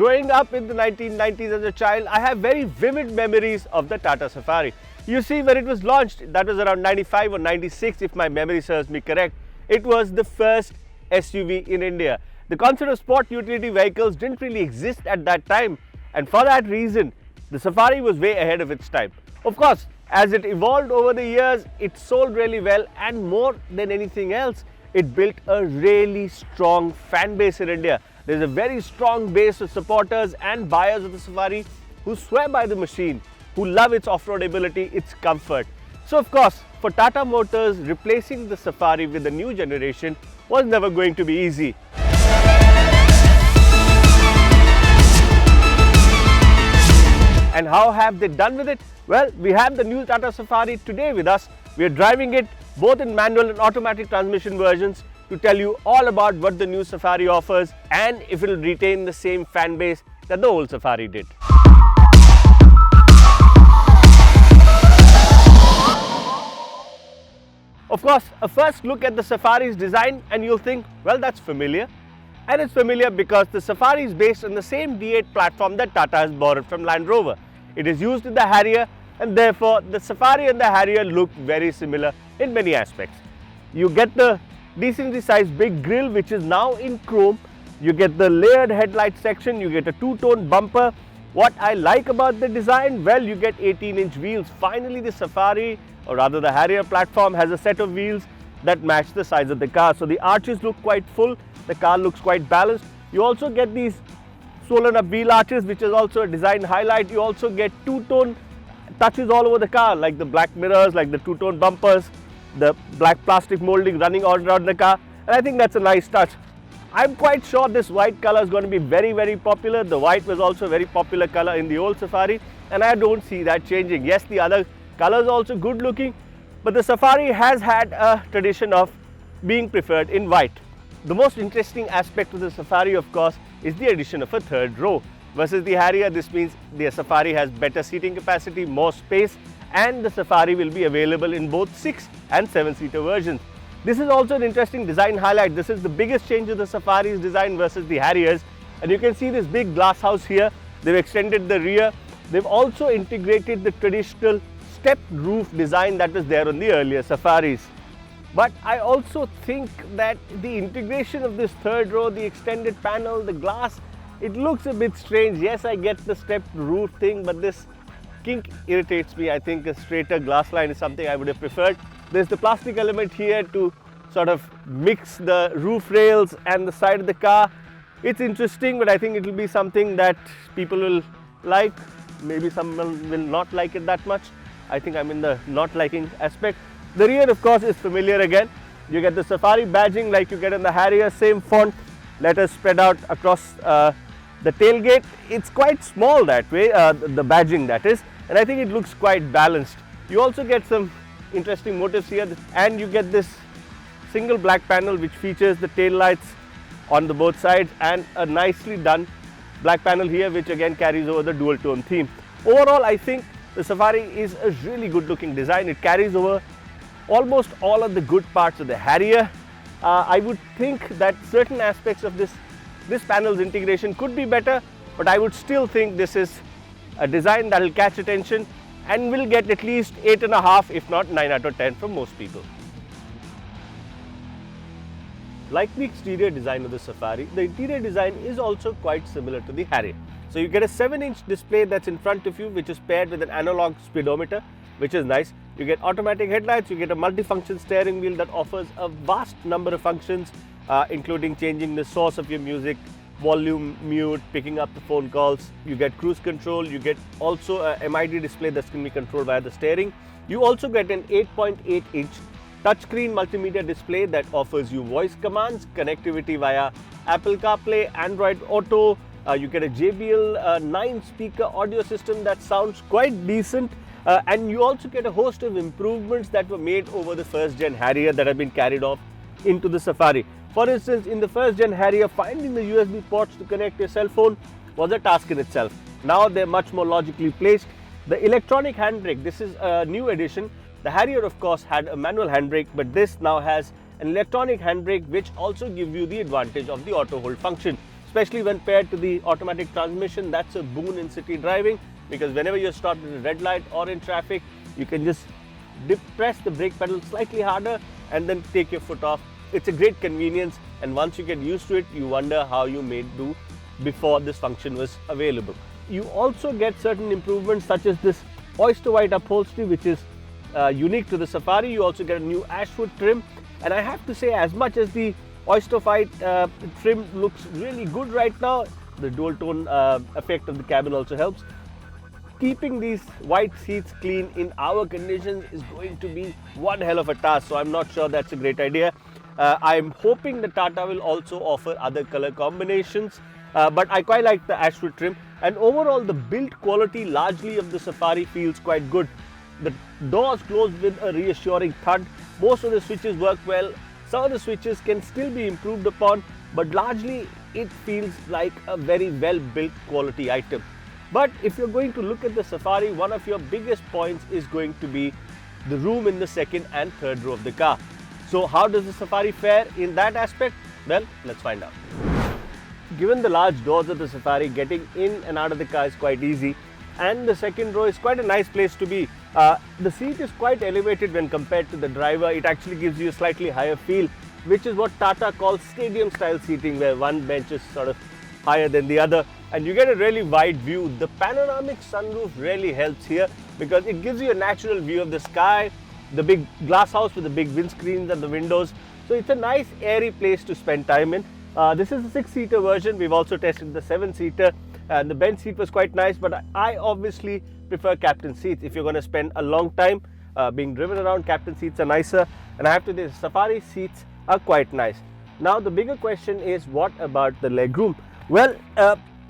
growing up in the 1990s as a child, I have very vivid memories of the Tata Safari. You see, when it was launched, that was around 95 or 96 if my memory serves me correct, it was the first SUV in India. The concept of sport utility vehicles didn't really exist at that time, and for that reason, the Safari was way ahead of its time. Of course, as it evolved over the years, it sold really well, and more than anything else, it built a really strong fan base in India. There's a very strong base of supporters and buyers of the Safari who swear by the machine, who love its off-road ability, its comfort. So of course, for Tata Motors, replacing the Safari with the new generation was never going to be easy. And how have they done with it? Well, we have the new Tata Safari today with us. We are driving it both in manual and automatic transmission versions to tell you all about what the new Safari offers and if it will retain the same fan base that the old Safari did. Of course, a first look at the Safari's design and you'll think, well, that's familiar. And it's familiar because the Safari is based on the same D8 platform that Tata has borrowed from Land Rover. It is used in the Harrier, and therefore the Safari and the Harrier look very similar in many aspects. You get the decently sized big grille, which is now in chrome. You get the layered headlight section, you get a two-tone bumper. What I like about the design, well, you get 18-inch wheels. Finally, the Safari, or rather the Harrier platform, has a set of wheels that match the size of the car. So the arches look quite full, the car looks quite balanced. You also get these swollen up wheel arches, which is also a design highlight. You also get two-tone touches all over the car, like the black mirrors, like the two-tone bumpers, the black plastic molding running all around the car, and I think that's a nice touch. I'm quite sure this white color is going to be very, very popular. The white was also a very popular color in the old Safari, and I don't see that changing. Yes, the other colors are also good looking, but the Safari has had a tradition of being preferred in white. The most interesting aspect of the Safari, of course, is the addition of a third row. Versus the Harrier, this means the Safari has better seating capacity, more space, and the Safari will be available in both 6 and 7-seater versions. This is also an interesting design highlight. This is the biggest change of the Safari's design versus the Harriers, and you can see this big glass house here. They've extended the rear. They've also integrated the traditional stepped roof design that was there on the earlier Safaris. But I also think that the integration of this third row, the extended panel, the glass, it looks a bit strange. Yes, I get the stepped roof thing, but this kink irritates me. I think a straighter glass line is something I would have preferred. There's the plastic element here to sort of mix the roof rails and the side of the car. It's interesting, but I think it will be something that people will like. Maybe someone will not like it that much. I think I'm in the not liking aspect. The rear, of course, is familiar again. You get the Safari badging like you get in the Harrier, same font, letters spread out across the tailgate. It's quite small that way, the badging that is, and I think it looks quite balanced. You also get some interesting motifs here, and you get this single black panel which features the tail lights on the both sides and a nicely done black panel here which again carries over the dual tone theme. Overall, I think the Safari is a really good looking design. It carries over almost all of the good parts of the Harrier. I would think that certain aspects of this panel's integration could be better, but I would still think this is a design that will catch attention and will get at least 8.5 if not 9 out of 10 from most people. Like the exterior design of the Safari, the interior design is also quite similar to the Harrier. So you get a 7-inch display that's in front of you, which is paired with an analog speedometer, which is nice. You get automatic headlights, you get a multifunction steering wheel that offers a vast number of functions, including changing the source of your music, volume, mute, picking up the phone calls. You get cruise control, you get also a MID display that's going to be controlled via the steering. You also get an 8.8-inch touchscreen multimedia display that offers you voice commands, connectivity via Apple CarPlay, Android Auto. You get a JBL 9-speaker audio system that sounds quite decent. And you also get a host of improvements that were made over the first-gen Harrier that have been carried off into the Safari. For instance, in the first-gen Harrier, finding the USB ports to connect your cell phone was a task in itself. Now they're much more logically placed. The electronic handbrake, this is a new addition. The Harrier, of course, had a manual handbrake, but this now has an electronic handbrake which also gives you the advantage of the auto hold function. especially when paired to the automatic transmission. That's a boon in city driving, because whenever you're stopped at a red light or in traffic, you can just press the brake pedal slightly harder and then take your foot off. It's a great convenience, and once you get used to it, you wonder how you made do before this function was available. You also get certain improvements such as this oyster white upholstery, which is unique to the Safari. You also get a new ashwood trim, and I have to say, as much as the oyster white trim looks really good right now, the dual tone effect of the cabin also helps. Keeping these white seats clean in our conditions is going to be one hell of a task, so I'm not sure that's a great idea. I'm hoping the Tata will also offer other color combinations, but I quite like the ashwood trim, and overall the build quality largely of the Safari feels quite good. The doors close with a reassuring thud. Most of the switches work well. Some of the switches can still be improved upon, but largely it feels like a very well built quality item. But if you're going to look at the Safari, one of your biggest points is going to be the room in the second and third row of the car. So how does the Safari fare in that aspect? Well, let's find out. Given the large doors of the Safari, getting in and out of the car is quite easy, and the second row is quite a nice place to be. The seat is quite elevated when compared to the driver. It actually gives you a slightly higher feel, which is what Tata calls stadium style seating, where one bench is sort of higher than the other, and you get a really wide view. The panoramic sunroof really helps here because it gives you a natural view of the sky, the big glass house with the big windscreens and the windows. So it's a nice airy place to spend time in. This is a 6-seater version. We've also tested the 7-seater, and the bench seat was quite nice, but I obviously prefer captain seats. If you're going to spend a long time being driven around, captain seats are nicer, and I have to say the Safari seats are quite nice. Now the bigger question is, what about the legroom? Well,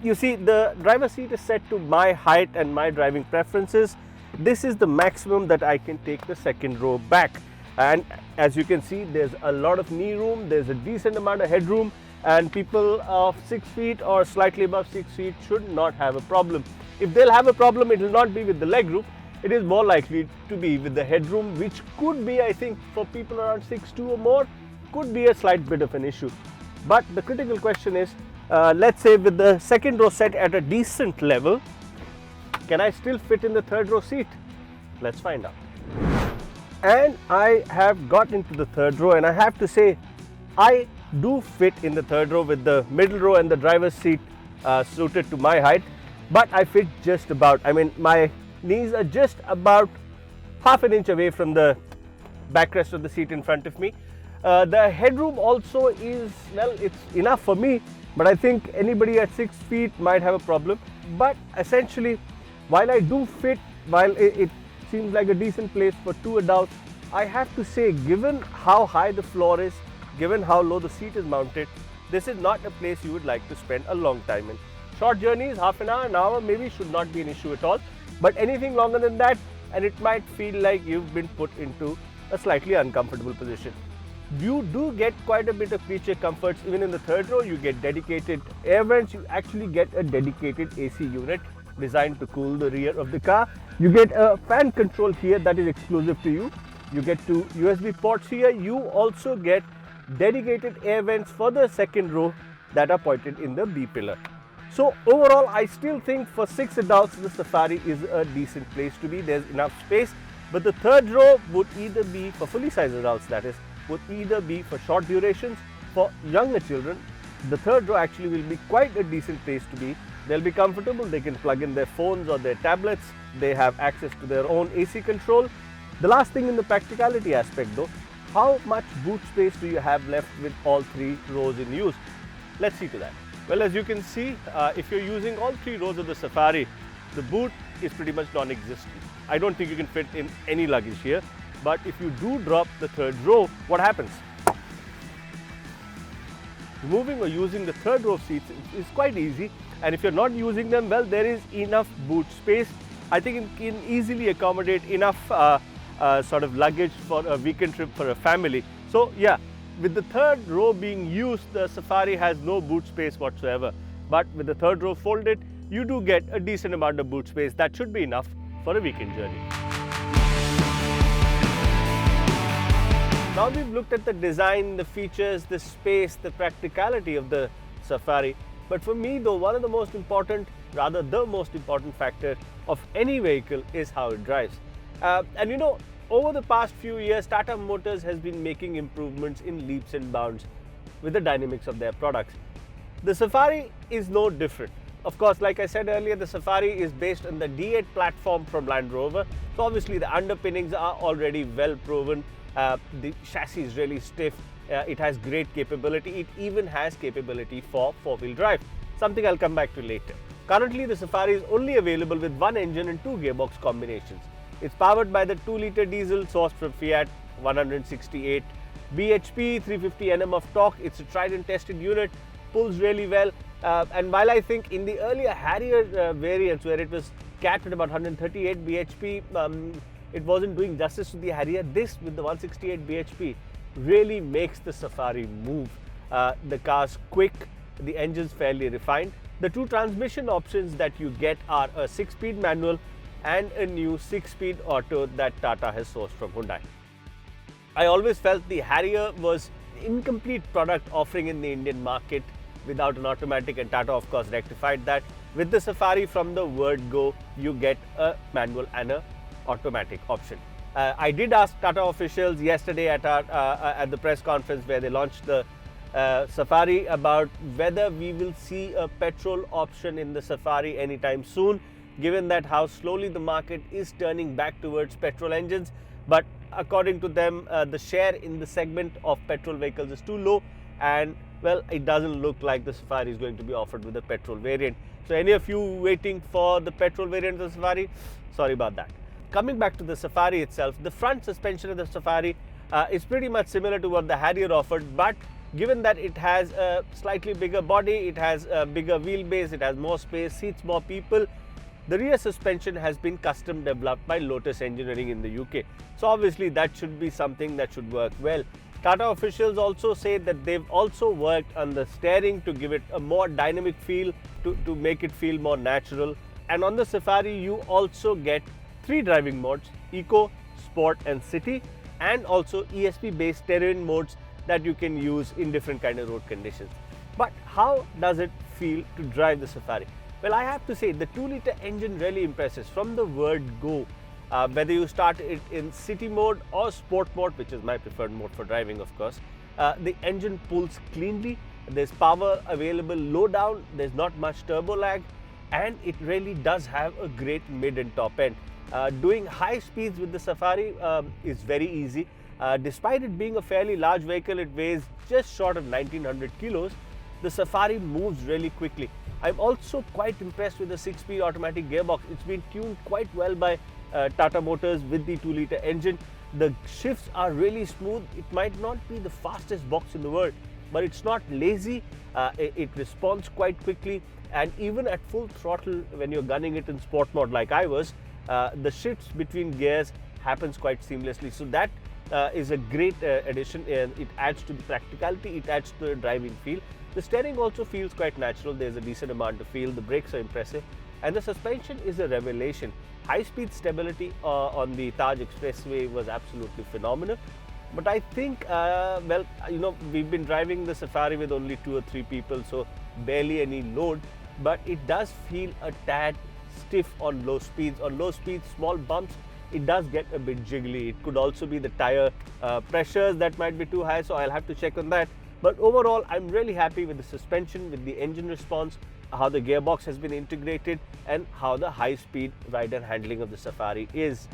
you see, the driver's seat is set to my height and my driving preferences. This is the maximum that I can take the second row back, and as you can see, there's a lot of knee room, there's a decent amount of headroom, and people of 6 feet or slightly above 6 feet should not have a problem. If they'll have a problem, it will not be with the legroom. It is more likely to be with the headroom, which could be, I think, for people around 6'2" or more, could be a slight bit of an issue. But the critical question is, let's say with the second row set at a decent level, can I still fit in the third row seat? Let's find out. And I have got into the third row, and I have to say, I do fit in the third row with the middle row and the driver's seat suited to my height, but I fit just about. I mean, my knees are just about half an inch away from the backrest of the seat in front of me. The headroom also is, well, it's enough for me, but I think anybody at 6 feet might have a problem. But essentially, while I do fit, while it seems like a decent place for 2 adults, I have to say, given how high the floor is, given how low the seat is mounted, this is not a place you would like to spend a long time in. Short journeys, half an hour, maybe should not be an issue at all, but anything longer than that, and it might feel like you've been put into a slightly uncomfortable position. You do get quite a bit of creature comforts. Even in the third row, you get dedicated air vents. You actually get a dedicated AC unit designed to cool the rear of the car. You get a fan control here that is exclusive to you. You get 2 USB ports here. You also get dedicated air vents for the second row that are pointed in the B pillar. So overall, I still think for 6 adults, the Safari is a decent place to be. There's enough space, but the third row would either be for fully sized adults, that is, would either be for short durations. For younger children, the third row actually will be quite a decent place to be. They'll be comfortable, they can plug in their phones or their tablets, they have access to their own AC control. The last thing in the practicality aspect though, how much boot space do you have left with all 3 rows in use? Let's see to that. Well, as you can see, if you're using all 3 rows of the Safari, the boot is pretty much non-existent. I don't think you can fit in any luggage here. But if you do drop the third row, what happens? Removing or using the third row seats is quite easy, and if you're not using them, well, there is enough boot space. I think it can easily accommodate enough sort of luggage for a weekend trip for a family. So yeah, with the third row being used, the Safari has no boot space whatsoever. But with the third row folded, you do get a decent amount of boot space. That should be enough for a weekend journey. Now we've looked at the design, the features, the space, the practicality of the Safari. But for me though, one of the most important, rather the most important factor of any vehicle is how it drives. And you know, over the past few years, Tata Motors has been making improvements in leaps and bounds with the dynamics of their products. The Safari is no different. Of course, like I said earlier, the Safari is based on the D8 platform from Land Rover. So obviously the underpinnings are already well proven. The chassis is really stiff. It has great capability. It even has capability for four-wheel drive, something I'll come back to later. Currently, the Safari is only available with one engine and two gearbox combinations. It's powered by the 2-litre diesel sourced from Fiat, 168 bhp, 350 Nm of torque. It's a tried and tested unit, pulls really well. And while I think in the earlier Harrier variants where it was capped at about 138 bhp, it wasn't doing justice to the Harrier. This with the 168 bhp really makes the Safari move. The car's quick, the engine's fairly refined. The two transmission options that you get are a 6-speed manual and a new 6-speed auto that Tata has sourced from Hyundai. I always felt the Harrier was an incomplete product offering in the Indian market without an automatic, and Tata of course rectified that. With the Safari, from the word go, you get a manual and a automatic option. I did ask Tata officials yesterday at the press conference where they launched the Safari about whether we will see a petrol option in the Safari anytime soon, given that how slowly the market is turning back towards petrol engines. But according to them, the share in the segment of petrol vehicles is too low, and well, it doesn't look like the Safari is going to be offered with a petrol variant. So any of you waiting for the petrol variant of the Safari, sorry about that. Coming back to the Safari itself, the front suspension of the Safari is pretty much similar to what the Harrier offered, but given that it has a slightly bigger body, it has a bigger wheelbase, it has more space, seats more people, the rear suspension has been custom developed by Lotus Engineering in the UK. So obviously that should be something that should work well. Tata officials also say that they've also worked on the steering to give it a more dynamic feel, to make it feel more natural. And on the Safari, you also get 3 driving modes: Eco, Sport and City, and also ESP based terrain modes that you can use in different kind of road conditions. But how does it feel to drive the Safari? Well, I have to say the 2-litre engine really impresses from the word go. Whether you start it in city mode or sport mode, which is my preferred mode for driving of course, the engine pulls cleanly. There's power available low down, there's not much turbo lag, and it really does have a great mid and top end. Doing high speeds with the Safari is very easy. Despite it being a fairly large vehicle, it weighs just short of 1900 kilos. The Safari moves really quickly. I'm also quite impressed with the 6-speed automatic gearbox. It's been tuned quite well by Tata Motors with the 2-litre engine. The shifts are really smooth. It might not be the fastest box in the world, but it's not lazy. It responds quite quickly, and even at full throttle when you're gunning it in sport mode like I was, the shifts between gears happens quite seamlessly. So that is a great addition. It adds to the practicality, it adds to the driving feel. The steering also feels quite natural. There's a decent amount of feel. The brakes are impressive, and the suspension is a revelation. High-speed stability on the Taj Expressway was absolutely phenomenal. But I think, well, you know, we've been driving the Safari with only 2 or 3 people, so barely any load. But it does feel a tad stiff on low speeds. On low speeds, small bumps, it does get a bit jiggly. It could also be the tire pressures that might be too high, so I'll have to check on that. But overall, I'm really happy with the suspension, with the engine response, how the gearbox has been integrated, and how the high-speed ride and handling of the Safari is.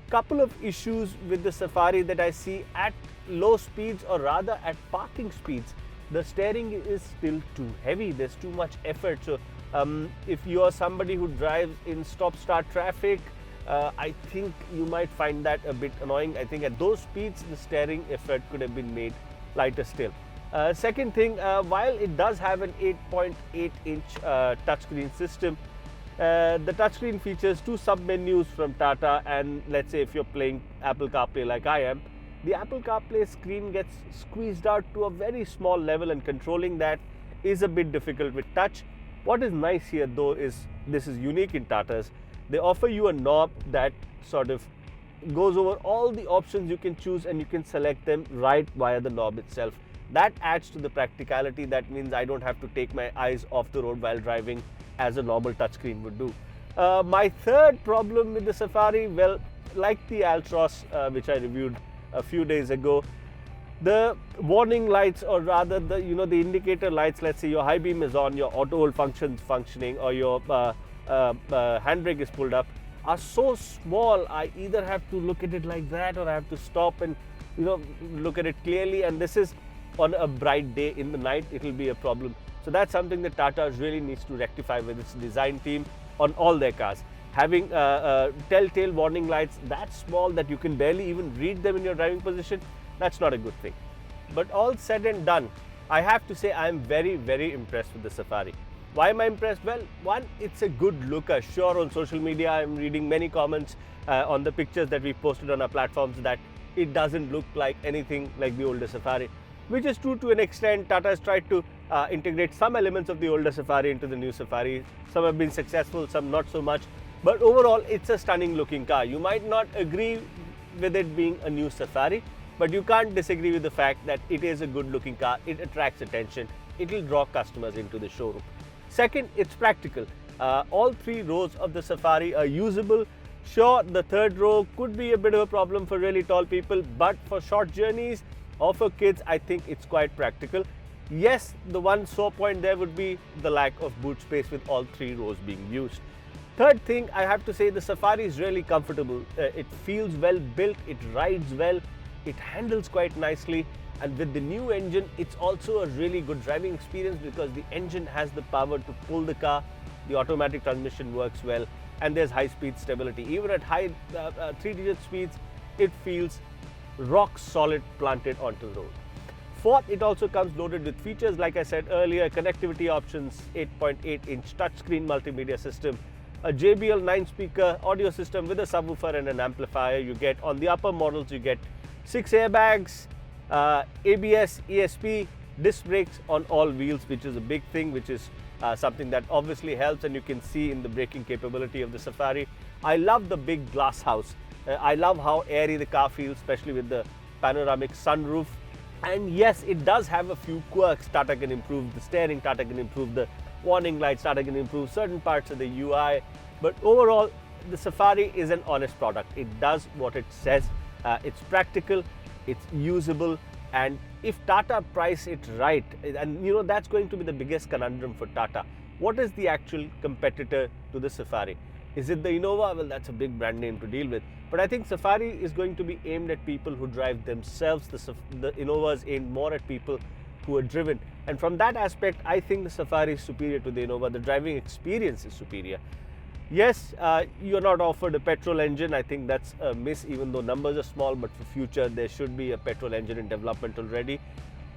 Couple of issues with the Safari that I see at low speeds, or rather at parking speeds. The steering is still too heavy. There's too much effort. So if you are somebody who drives in stop-start traffic, I think you might find that a bit annoying. I think at those speeds, the steering effort could have been made lighter still. Second thing, while it does have an 8.8-inch touchscreen system, the touchscreen features 2 sub-menus from Tata, and let's say if you're playing Apple CarPlay like I am, the Apple CarPlay screen gets squeezed out to a very small level, and controlling that is a bit difficult with touch. What is nice here though is, this is unique in Tatas, they offer you a knob that sort of goes over all the options you can choose, and you can select them right via the knob itself. That adds to the practicality. That means I don't have to take my eyes off the road while driving as a normal touchscreen would do. My third problem with the Safari, well, like the Altroz, which I reviewed a few days ago, the warning lights, or rather the the indicator lights, let's say your high beam is on, your auto hold functioning, or your handbrake is pulled up, are so small. I either have to look at it like that, or I have to stop and look at it clearly. And this is on a bright day. In the night it will be a problem. So that's something that Tata really needs to rectify with its design team on all their cars. Having telltale warning lights that small that you can barely even read them in your driving position, that's not a good thing. But all said and done, I have to say I am very, very impressed with the Safari. Why am I impressed? Well, one, it's a good looker. Sure, on social media I'm reading many comments on the pictures that we posted on our platforms that it doesn't look like anything like the older Safari, which is true to an extent. Tata has tried to integrate some elements of the older Safari into the new Safari. Some have been successful, some not so much. But overall, it's a stunning looking car. You might not agree with it being a new Safari, but you can't disagree with the fact that it is a good looking car. It attracts attention. It will draw customers into the showroom. Second, it's practical. All three rows of the Safari are usable. Sure, the third row could be a bit of a problem for really tall people, but for short journeys or for kids, I think it's quite practical. Yes, the one sore point there would be the lack of boot space with all three rows being used. Third thing, I have to say the Safari is really comfortable. It feels well built, it rides well, it handles quite nicely, and with the new engine, it's also a really good driving experience because the engine has the power to pull the car, the automatic transmission works well, and there's high-speed stability. Even at high three-digit speeds, it feels rock solid planted onto the road. Fourth, it also comes loaded with features, like I said earlier, connectivity options, 8.8-inch touchscreen multimedia system, a JBL 9-speaker audio system with a subwoofer and an amplifier. You get, on the upper models, you get 6 airbags, ABS, ESP, disc brakes on all wheels, which is a big thing, which is something that obviously helps, and you can see in the braking capability of the Safari. I love the big glass house. I love how airy the car feels, especially with the panoramic sunroof. And yes, it does have a few quirks. Tata can improve the steering, Tata can improve the warning lights, Tata can improve certain parts of the UI. But overall, the Safari is an honest product. It does what it says. It's practical, it's usable, and if Tata price it right, and that's going to be the biggest conundrum for Tata. What is the actual competitor to the Safari? Is it the Innova? Well, that's a big brand name to deal with. But I think Safari is going to be aimed at people who drive themselves. The Innova is aimed more at people who are driven. And from that aspect, I think the Safari is superior to the Innova. The driving experience is superior. Yes, you're not offered a petrol engine. I think that's a miss, even though numbers are small. But for future, there should be a petrol engine in development already.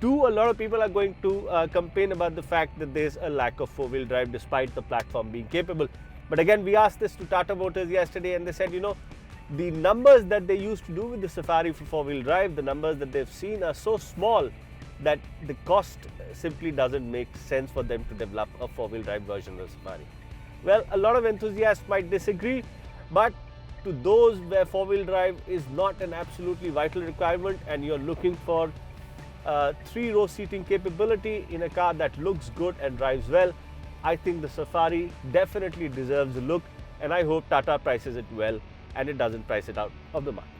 Two, a lot of people are going to complain about the fact that there's a lack of four-wheel drive despite the platform being capable. But again, we asked this to Tata Motors yesterday, and they said, the numbers that they used to do with the Safari for four-wheel drive, the numbers that they've seen are so small that the cost simply doesn't make sense for them to develop a four-wheel drive version of the Safari. Well, a lot of enthusiasts might disagree, but to those where four-wheel drive is not an absolutely vital requirement and you're looking for three-row seating capability in a car that looks good and drives well, I think the Safari definitely deserves a look, and I hope Tata prices it well and it doesn't price it out of the market.